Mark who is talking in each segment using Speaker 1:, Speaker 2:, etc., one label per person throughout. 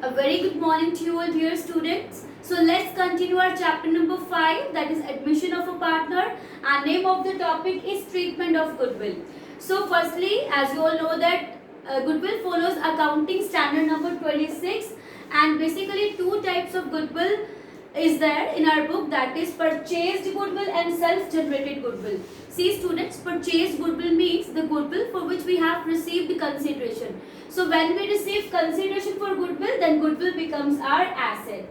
Speaker 1: A very good morning to you all, dear students. So let's continue our chapter number 5, that is admission of a partner, and name of the topic is treatment of goodwill. So firstly, as you all know that goodwill follows accounting standard number 26, and basically two types of goodwill is there in our book, that is purchased goodwill and self-generated goodwill. See students, purchased goodwill means the goodwill for which we have received consideration. So when we receive consideration for goodwill, then goodwill becomes our asset.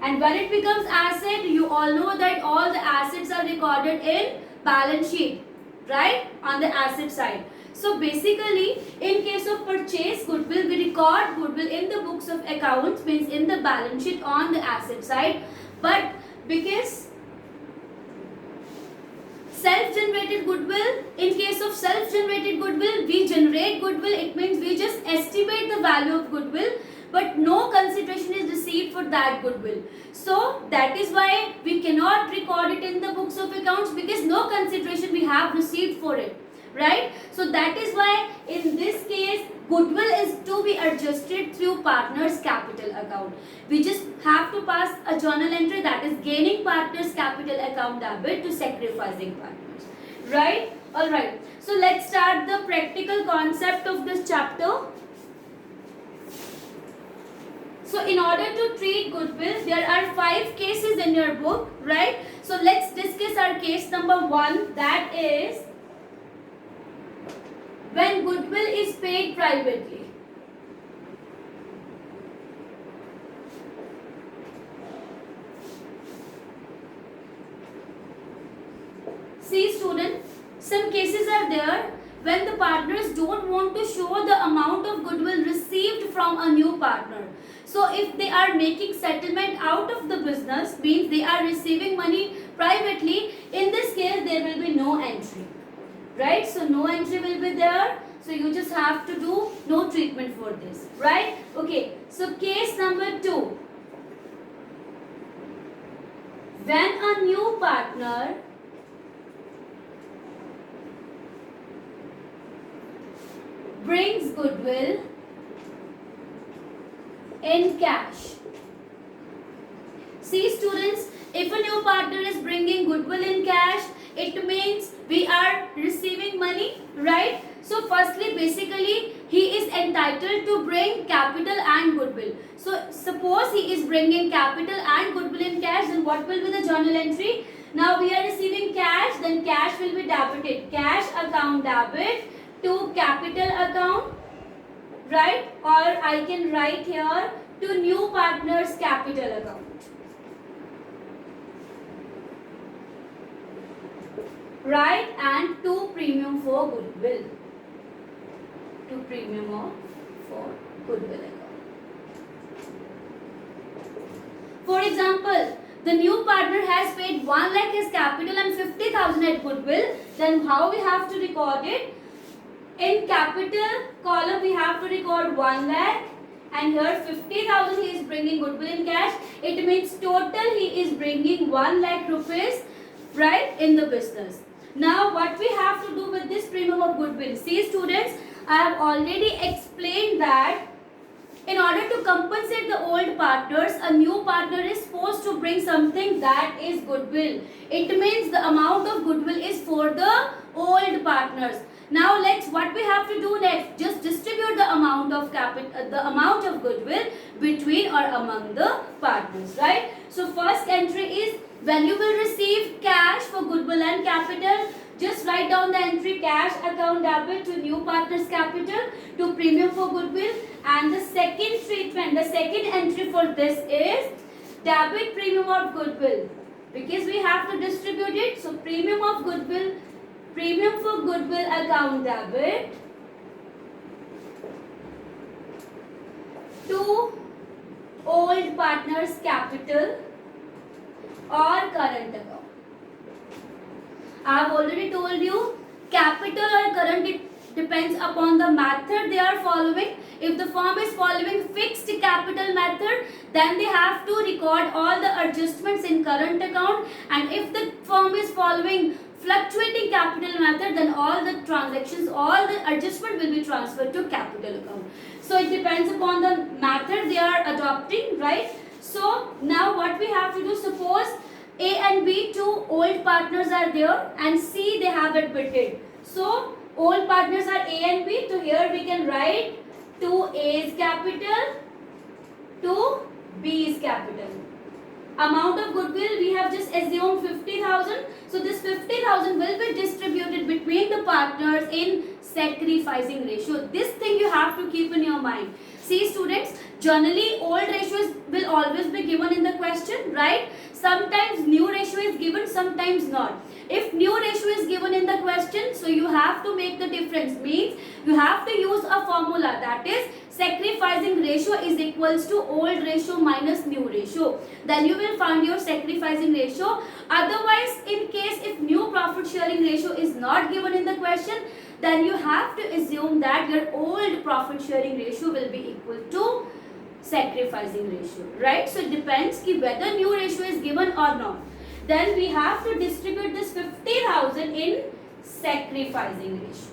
Speaker 1: And when it becomes asset, you all know that all the assets are recorded in balance sheet, right? On the asset side. So basically, in case of purchase goodwill, we record goodwill in the books of accounts, means in the balance sheet on the asset side. But because self-generated goodwill, in case of self-generated goodwill, we generate goodwill. It means we just estimate the value of goodwill, but no consideration is received for that goodwill. So that is why we cannot record it in the books of accounts, because no consideration we have received for it, right? So that is why in this case goodwill is to be adjusted through partners capital account. We just have to pass a journal entry, that is gaining partners capital account debit to sacrificing partners, right? Alright, so let's start the practical concept of this chapter. So in order to treat goodwill, there are 5 cases in your book, right? So let's discuss our case number 1, that is when goodwill is paid privately. See students, some cases are there when the partners don't want to show the amount of goodwill received from a new partner. So if they are making settlement out of the business, means they are receiving money privately, in this case there will be no entry. Right, so no entry will be there, so you just have to do no treatment for this, right? Okay, so case number 2, when a new partner brings goodwill in cash. See students, if a new partner is bringing goodwill in cash, it means we are receiving money, right? So firstly, basically he is entitled to bring capital and goodwill. So suppose he is bringing capital and goodwill in cash, then what will be the journal entry? Now we are receiving cash, then cash will be debited, cash account debit to capital account, right? Or I can write here to new partner's capital account. Right, and to premium for goodwill. To premium for goodwill account. For example, the new partner has paid 1 lakh as capital and 50,000 at goodwill. Then how we have to record it? In capital column we have to record 1 lakh, and here 50,000 he is bringing goodwill in cash. It means total he is bringing 1 lakh rupees, right, in the business. Now what we have to do with this premium of goodwill? See students, I have already explained that in order to compensate the old partners, a new partner is supposed to bring something that is goodwill. It means the amount of goodwill is for the old partners. Now what we have to do next? Just distribute the amount of goodwill between or among the partners, right? So first entry is when you will receive cash for goodwill and capital, just write down the entry cash account debit to new partner's capital to premium for goodwill. And the second treatment, the second entry for this is debit premium of goodwill, because we have to distribute it. So premium of goodwill, premium for goodwill account debit to old partner's capital or current account. I have already told you, capital or current, it depends upon the method they are following. If the firm is following fixed capital method, then they have to record all the adjustments in current account, and if the firm is following fluctuating capital method, then all the transactions, all the adjustment will be transferred to capital capital account. So it depends upon the method they are adopting, right? So now what we have to do, suppose A and B, two old partners are there, and C they have admitted. So old partners are A and B. So here we can write 2A's capital, 2B's capital. Amount of goodwill we have just assumed 50,000. So this 50,000 will be distributed between the partners in sacrificing ratio. This thing you have to keep in your mind. See students, generally old ratios will always be given in the question, right? Sometimes new ratio is given, sometimes not. If new ratio is given in the question, so you have to make the difference. Means you have to use a formula, that is sacrificing ratio is equals to old ratio minus new ratio. Then you will find your sacrificing ratio. Otherwise, in case if new profit sharing ratio is not given in the question, then you have to assume that your old profit sharing ratio will be equal to sacrificing ratio, right? So it depends ki whether new ratio is given or not. Then we have to distribute this 50,000 in sacrificing ratio.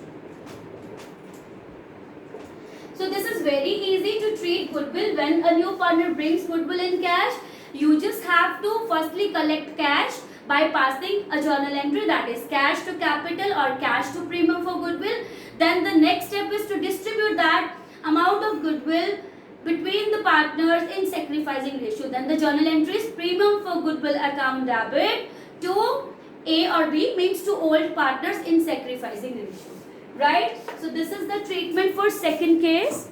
Speaker 1: So this is very easy to treat goodwill. When a new partner brings goodwill in cash, you just have to firstly collect cash by passing a journal entry, that is cash to capital or cash to premium for goodwill. Then the next step is to distribute that amount of goodwill between the partners in sacrificing ratio. Then the journal entry is premium for goodwill account debit to A or B, means to old partners in sacrificing ratio, right? So this is the treatment for second case.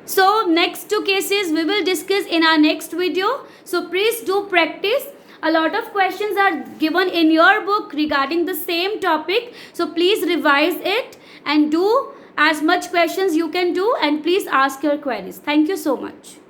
Speaker 1: So next two cases we will discuss in our next video. So please do practice. A lot of questions are given in your book regarding the same topic. So please revise it and do as much questions you can do, and please ask your queries. Thank you so much.